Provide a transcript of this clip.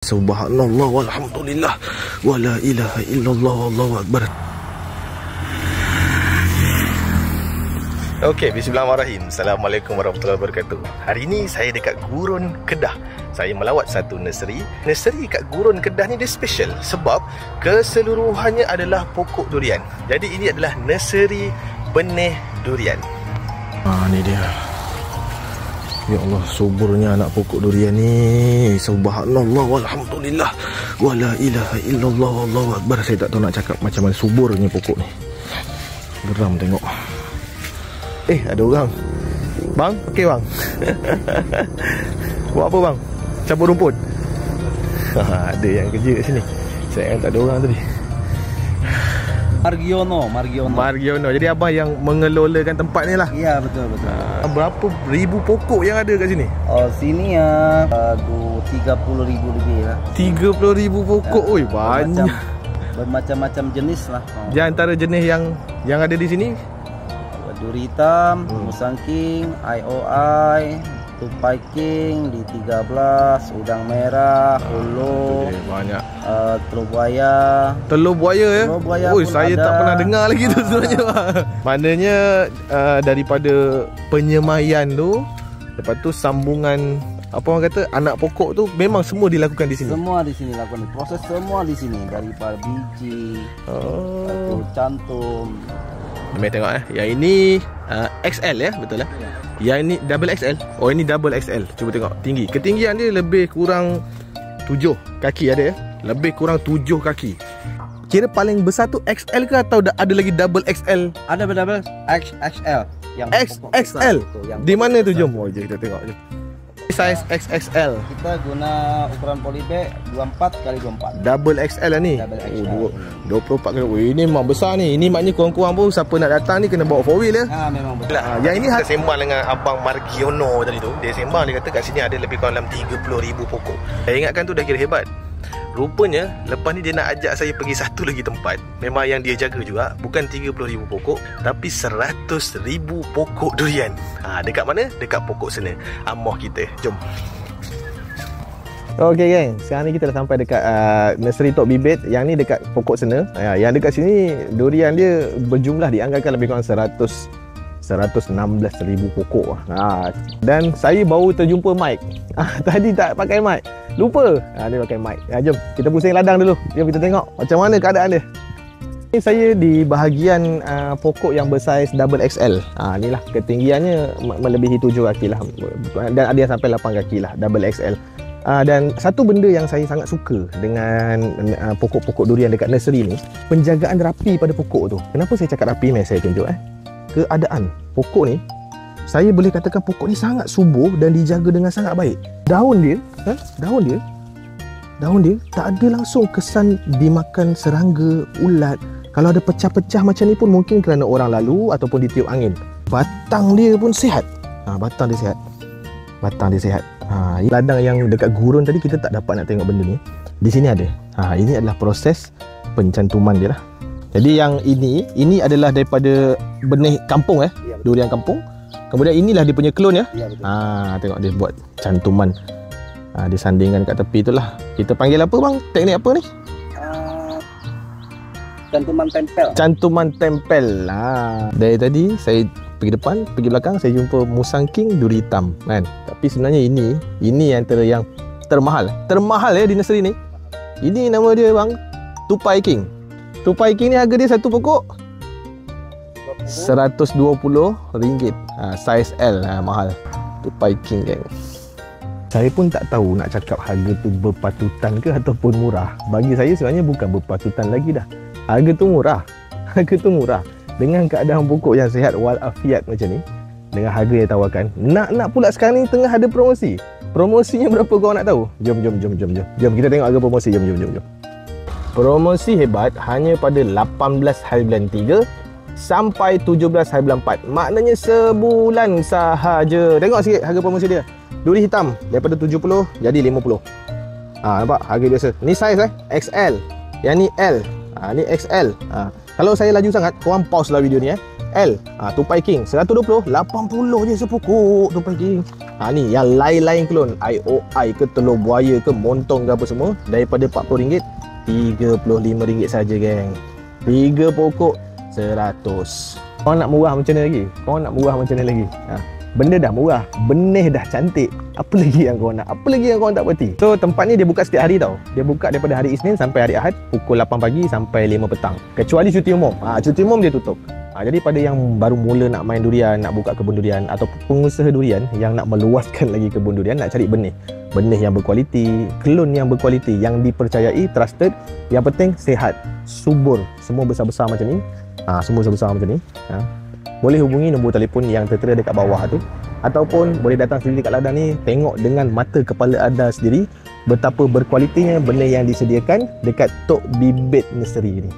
Subhanallah walhamdulillah wala ilaha illallah wallahu akbar. Okey, bismillahirrahmanirrahim. Assalamualaikum warahmatullahi wabarakatuh. Hari ini saya dekat Gurun, Kedah. Saya melawat satu nursery. Nursery kat Gurun, Kedah ni dia special sebab keseluruhannya adalah pokok durian. Jadi ini adalah nursery benih durian. Ni dia. Ya Allah, suburnya anak pokok durian ni. Subhanallah walhamdulillah wala ilaha illallah wallahu akbar. Saya tak tahu nak cakap macam mana suburnya pokok ni. Geram tengok. Ada orang. Bang, okey bang. Buat apa bang? Cabut rumput. Ada yang kerja kat sini. Saya tak ada orang tadi. Margiono. Jadi abang yang mengelolakan tempat ni lah. Ya, betul. Berapa ribu pokok yang ada kat sini? Sini ya 30,000 lebih lah. 30,000 pokok. Oi, banyak. Bermacam-macam jenis lah. Di antara jenis yang ada di sini, duri hitam, musang king, IOI, tupai king, D13, udang merah, ulu, banyak. Telur buaya. Telur buaya ya? Telur buaya. Oi, saya tak pernah dengar lagi tu sebenarnya. Maknanya daripada penyemaian tu, lepas tu sambungan apa orang kata anak pokok tu memang semua dilakukan di sini. Semua di sini lakukan. Proses semua di sini, daripada biji, cantum. Mari tengok Yang ini XL ya, betul lah. Yang ini double XL. Oh, ini double XL. Cuba tengok tinggi. Ketinggian dia lebih kurang 7 kaki ada ya. Lebih kurang 7 kaki. Kira paling besar tu XL ke atau ada lagi double XL? Ada double XXL. Yang XXL. Di mana tu? Jom kita tengok je. Size XXL. Kita guna ukuran polybag 24x24. Double XL lah ni. Double XL. 24 kali. Wih, ini memang besar ni. Ini maknanya kurang-kurang pun siapa nak datang ni kena bawa 4 wheel ya. Memang betul. Yang ini kita sembang dengan abang Margiono tadi tu. Dia sembang, dia kata kat sini ada lebih kurang dalam 30,000 pokok. Saya ingatkan tu dah kira hebat. Rupanya lepas ni dia nak ajak saya pergi satu lagi tempat. Memang yang dia jaga juga bukan 30,000 pokok, tapi 100,000 pokok durian. Dekat mana? Dekat pokok sana. Amoh kita. Jom. Okey geng, sekarang ni kita dah sampai dekat nursery Tok Bibit. Yang ni dekat pokok sana. Yang dekat sini durian dia berjumlah dianggarkan lebih kurang 116,000 pokok. Dan saya baru terjumpa Mike. Tadi tak pakai mic. Lupa. Dia pakai mic. Jom kita pusing ladang dulu. Jom kita tengok macam mana keadaan dia. Ini saya di bahagian pokok yang bersaiz double XL. Inilah ketinggiannya melebihi 7 kaki lah. Dan ada yang sampai 8 kaki lah double XL. Dan satu benda yang saya sangat suka dengan pokok-pokok durian dekat nursery ni, penjagaan rapi pada pokok tu. Kenapa saya cakap rapi? Mari saya tunjuk keadaan pokok ni. Saya boleh katakan pokok ni sangat subur dan dijaga dengan sangat baik. Daun dia tak ada langsung kesan dimakan serangga, ulat. Kalau ada pecah-pecah macam ni pun mungkin kerana orang lalu ataupun ditiup angin. Batang dia pun sihat. Batang dia sihat. Ladang yang dekat Gurun tadi kita tak dapat nak tengok benda ni. Di sini ada. Ini adalah proses pencantuman dia lah. Jadi yang ini adalah daripada benih kampung durian kampung. Kemudian inilah dia punya klon ya. Tengok dia buat cantuman. Dia sandingkan kat tepi itulah. Kita panggil apa bang? Teknik apa ni? Cantuman tempel. Dari tadi saya pergi depan, pergi belakang, saya jumpa musang king, duri hitam kan. Tapi sebenarnya ini antara yang termahal ya di nursery ni. Ini nama dia bang, tupai king. Tupai king ni harga dia satu pokok RM120. Saiz L, mahal. Tupai king geng. Saya pun tak tahu nak cakap harga tu berpatutan ke ataupun murah. Bagi saya sebenarnya bukan berpatutan lagi dah. Harga tu murah. Dengan keadaan pokok yang sihat walafiat macam ni, dengan harga yang tawarkan, nak pula sekarang ni tengah ada promosi. Promosinya berapa kau nak tahu? Jom kita tengok harga promosi. Jom. Promosi hebat hanya pada 18 hari bulan 3 sampai 17 hari bulan 4. Maknanya sebulan sahaja. Tengok sikit harga promosi dia. Duri hitam daripada 70 jadi 50. Nampak harga biasa. Ni saiz XL. Yang ni L. Ni XL. Kalau saya laju sangat, korang pause lah video ni L. Tupai king 120, 80 je sepokok tupai king. Ni yang lain-lain klon, IOI ke, telur buaya ke, montong ke apa semua, daripada RM40 RM35 saja geng. 3 pokok 100. Kau nak murah macam ni lagi? Benda dah murah, benih dah cantik, apa lagi yang kau nak? Apa lagi yang kau tak berhenti? So tempat ni dia buka setiap hari tau. Dia buka daripada hari Isnin sampai hari Ahad pukul 8 pagi sampai 5 petang. Kecuali cuti umum. Cuti umum dia tutup. Jadi pada yang baru mula nak main durian, nak buka kebun durian, atau pengusaha durian yang nak meluaskan lagi kebun durian, nak cari benih yang berkualiti, klon yang berkualiti, yang dipercayai, trusted, yang penting sihat, subur, semua besar-besar macam ni. Semua besar-besar macam ni. Boleh hubungi nombor telefon yang tertera dekat bawah tu, ataupun boleh datang sendiri kat ladang ni, tengok dengan mata kepala anda sendiri betapa berkualitinya benih yang disediakan dekat Tok Bibit Nursery ni.